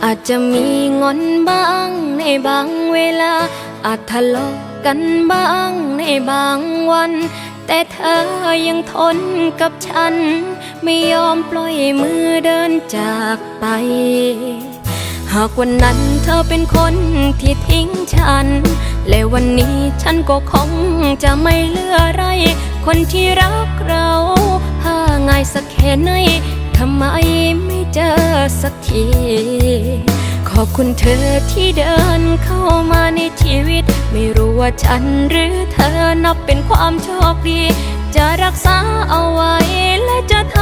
อาจจะมีงอนบ้างในบางเวลาอาจทะเลาะกันบ้างในบางวันแต่เธอยังทนกับฉันไม่ยอมปล่อยมือเดินจากไปหากวันนั้นเธอเป็นคนที่ทิ้งฉันและวันนี้ฉันก็คงจะไม่เหลืออะไรคนที่รักเราหาง่ายสักแค่ไหนทำไมไม่เจอสักทีขอบคุณเธอที่เดินเข้ามาในชีวิตไม่รู้ว่าฉันหรือเธอนับเป็นความโชคดีจะรักษาเอาไว้และจะทำ